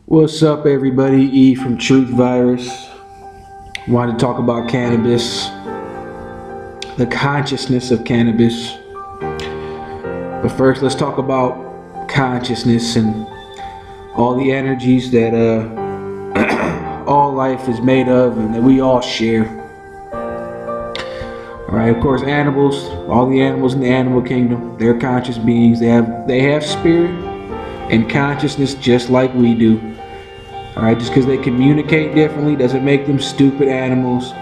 What's up, everybody? E from Truth Virus. Wanted to talk about cannabis, the consciousness of cannabis. But first, let's talk about consciousness and all the energies that all life is made of and that we all share. Alright, of course, animals, all the animals in the animal kingdom, they're conscious beings. They have spirit and consciousness just like we do. Alright, just because they communicate differently doesn't make them stupid animals,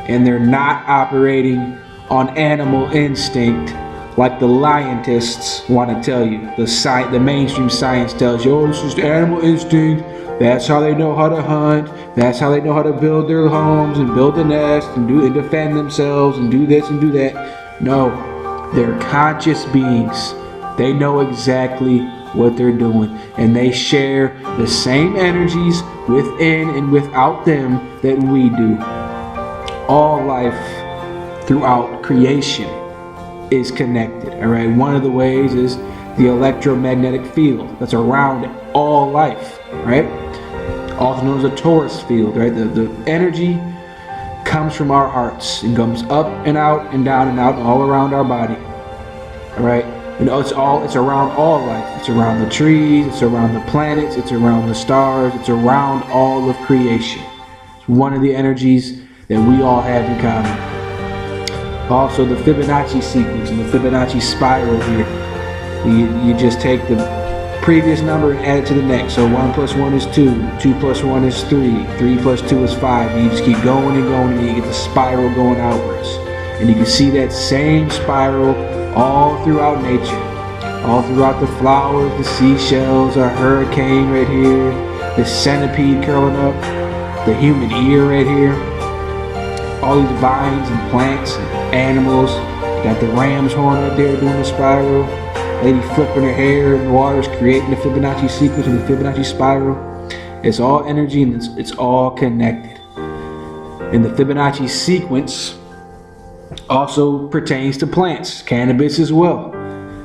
and they're not operating on animal instinct like the scientists want to tell you. The mainstream science tells you, oh, it's just animal instinct. That's how they know how to hunt. That's how they know how to build their homes and build a nest and defend themselves and do this and do that. No, they're conscious beings. They know exactly what they're doing, and they share the same energies within and without them that we do. All life throughout creation is connected. All right, one of the ways is the electromagnetic field that's around all life, right? Also known as a torus field, right? The energy comes from our hearts and comes up and out and down and out and all around our body. All right. You know, it's around all life. It's around the trees, it's around the planets, it's around the stars, it's around all of creation. It's one of the energies that we all have in common. Also, the Fibonacci sequence and the Fibonacci spiral here. You just take the previous number and add it to the next. So 1 plus 1 is 2, 2 plus 1 is 3, 3 plus 2 is 5. And you just keep going and going, and you get the spiral going outwards. And you can see that same spiral all throughout nature, all throughout the flowers, the seashells, a hurricane right here, the centipede curling up, the human ear right here, all these vines and plants and animals. You got the ram's horn right there doing the spiral, lady flipping her hair, and the water's creating the Fibonacci sequence and the Fibonacci spiral. It's all energy and it's all connected. And the Fibonacci sequence also pertains to plants, cannabis as well.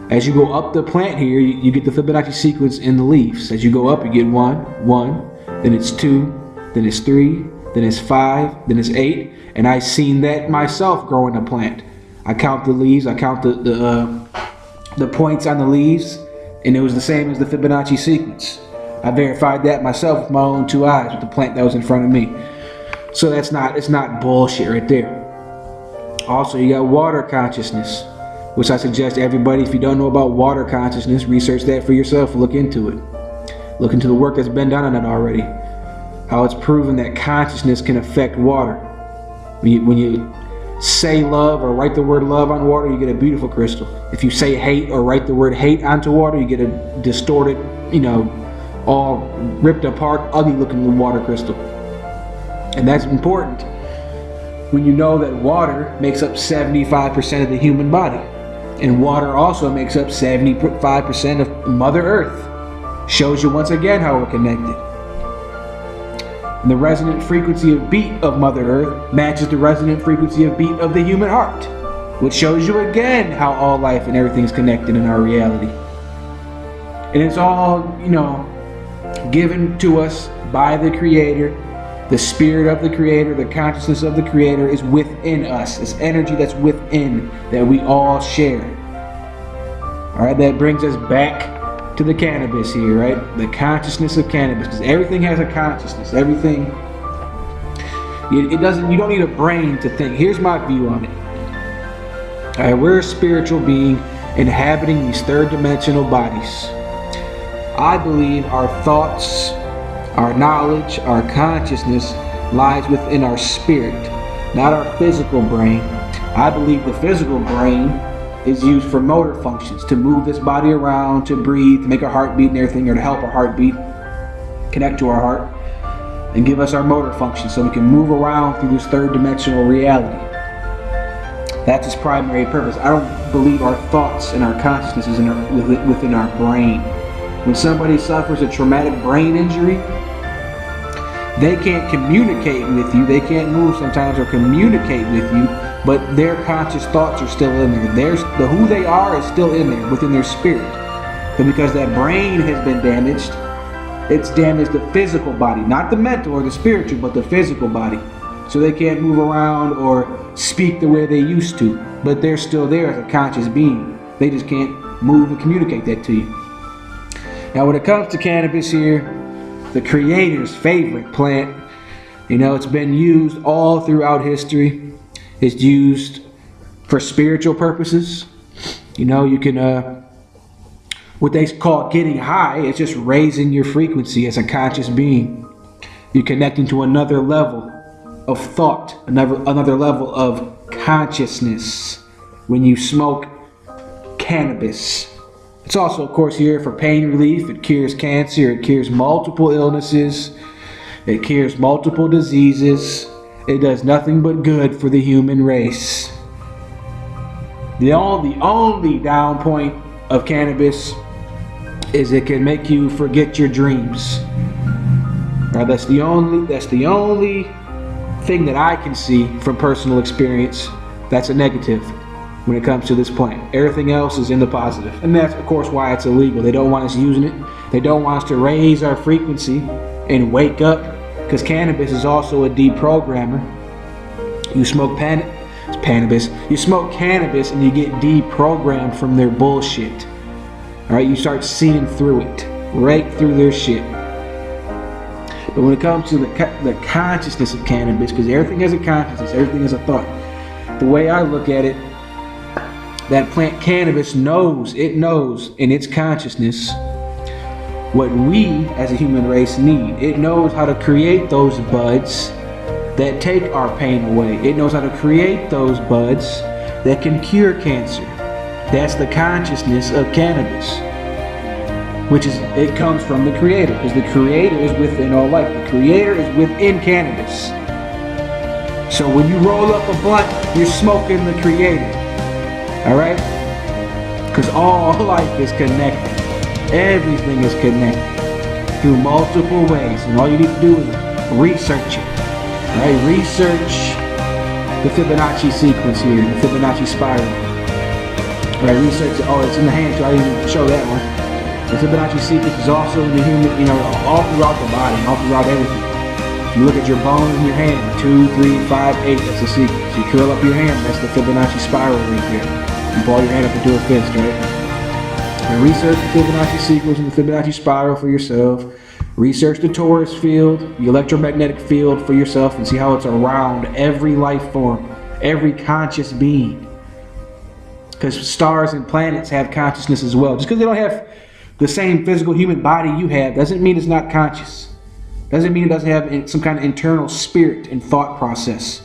As you go up the plant here, you get the Fibonacci sequence in the leaves. As you go up, you get 1, then it's 2, then it's 3, then it's 5, then it's 8. And I've seen that myself growing a plant. I count the leaves, I count the points on the leaves, and it was the same as the Fibonacci sequence. I verified that myself with my own 2 eyes with the plant that was in front of me. So it's not bullshit right there. Also, you got water consciousness, which I suggest everybody, if you don't know about water consciousness, research that for yourself. Look into it. Look into the work that's been done on it already. How it's proven that consciousness can affect water. When you say love or write the word love on water, you get a beautiful crystal. If you say hate or write the word hate onto water, you get a distorted, all ripped apart, ugly looking water crystal. And that's important when you know that water makes up 75% of the human body. And water also makes up 75% of Mother Earth. Shows you once again how we're connected. And the resonant frequency of beat of Mother Earth matches the resonant frequency of beat of the human heart, which shows you again how all life and everything is connected in our reality. And it's all, given to us by the Creator. The spirit of the Creator, the consciousness of the Creator is within us. It's energy that's within that we all share. Alright, that brings us back to the cannabis here, right? The consciousness of cannabis, because everything has a consciousness. Everything, you don't need a brain to think. Here's my view on it. Alright, we're a spiritual being inhabiting these third dimensional bodies. I believe our thoughts, our knowledge, our consciousness lies within our spirit, not our physical brain. I believe the physical brain is used for motor functions, to move this body around, to breathe, to make our heart beat and everything, or to help our heart beat, connect to our heart, and give us our motor functions so we can move around through this third dimensional reality. That's its primary purpose. I don't believe our thoughts and our consciousness is within our brain. When somebody suffers a traumatic brain injury, they can't communicate with you. They can't move sometimes or communicate with you, but their conscious thoughts are still in there. Who they are is still in there, within their spirit. But because that brain has been damaged, It's damaged the physical body, not the mental or the spiritual, but the physical body. So they can't move around or speak the way they used to, but they're still there as a conscious being. They just can't move and communicate that to you. Now when it comes to cannabis here, the Creator's favorite plant, it's been used all throughout history. It's used for spiritual purposes. You can, what they call getting high, it's just raising your frequency as a conscious being. You're connecting to another level of thought, another level of consciousness when you smoke cannabis. It's also, of course, here for pain relief. It cures cancer. It cures multiple illnesses. It cures multiple diseases. It does nothing but good for the human race. The only down point of cannabis is it can make you forget your dreams. Now, that's the only thing that I can see from personal experience that's a negative when it comes to this plant. Everything else is in the positive. And that's, of course, why it's illegal. They don't want us using it. They don't want us to raise our frequency and wake up, because cannabis is also a deprogrammer. You smoke cannabis. You smoke cannabis and you get deprogrammed from their bullshit. All right, you start seeing through it, right through their shit. But when it comes to the consciousness of cannabis, because everything has a consciousness, everything has a thought. The way I look at it, that plant cannabis knows in its consciousness what we as a human race need. It knows how to create those buds that take our pain away. It knows how to create those buds that can cure cancer. That's the consciousness of cannabis, it comes from the Creator, because the Creator is within all life. The Creator is within cannabis. So when you roll up a blunt, you're smoking the Creator. All right? Because all life is connected. Everything is connected through multiple ways, and all you need to do is research it. All right? Research the Fibonacci sequence here, the Fibonacci spiral. All right? Research it. Oh, it's in the hand, so I didn't even show that one. The Fibonacci sequence is also in the human, all throughout the body, all throughout everything. You look at your bones in your hand, 2, 3, 5, 8, that's the sequence. You curl up your hand, that's the Fibonacci spiral right there. You ball your hand up into a fist, right? And research the Fibonacci sequence and the Fibonacci spiral for yourself. Research the torus field, the electromagnetic field for yourself, and see how it's around every life form, every conscious being. Because stars and planets have consciousness as well. Just because they don't have the same physical human body you have doesn't mean it's not conscious. Doesn't mean it doesn't have some kind of internal spirit and thought process.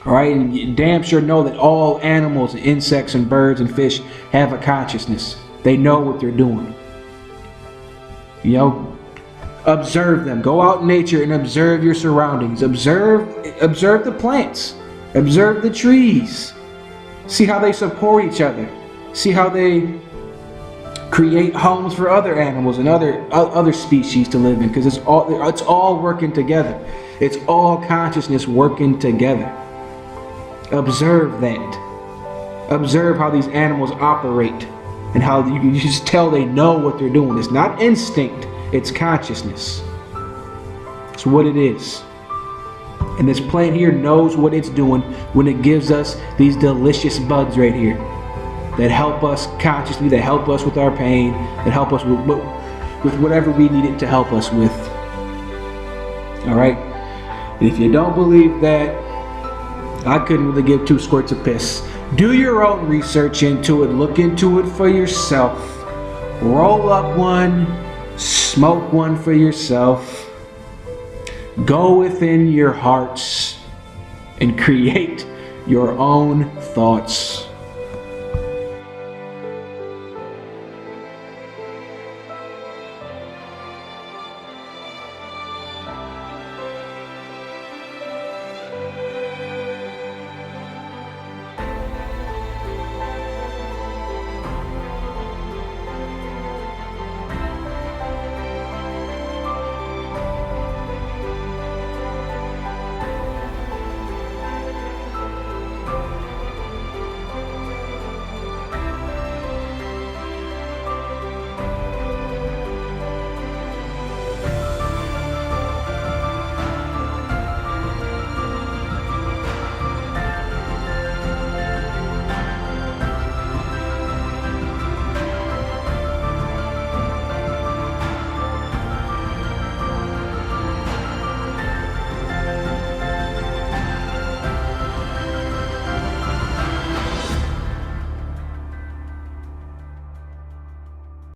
All right, and you damn sure know that all animals, and insects, and birds and fish have a consciousness. They know what they're doing. Observe them. Go out in nature and observe your surroundings. Observe the plants. Observe the trees. See how they support each other. See how they create homes for other animals and other species to live in, because it's all working together. It's all consciousness working together. Observe that. Observe how these animals operate and how you can just tell they know what they're doing. It's not instinct, it's consciousness. It's what it is. And this plant here knows what it's doing when it gives us these delicious buds right here that help us consciously, that help us with our pain, that help us with whatever we need it to help us with. All right? If you don't believe that, I couldn't really give 2 squirts of piss. Do your own research into it. Look into it for yourself. Roll up one. Smoke one for yourself. Go within your hearts and create your own thoughts.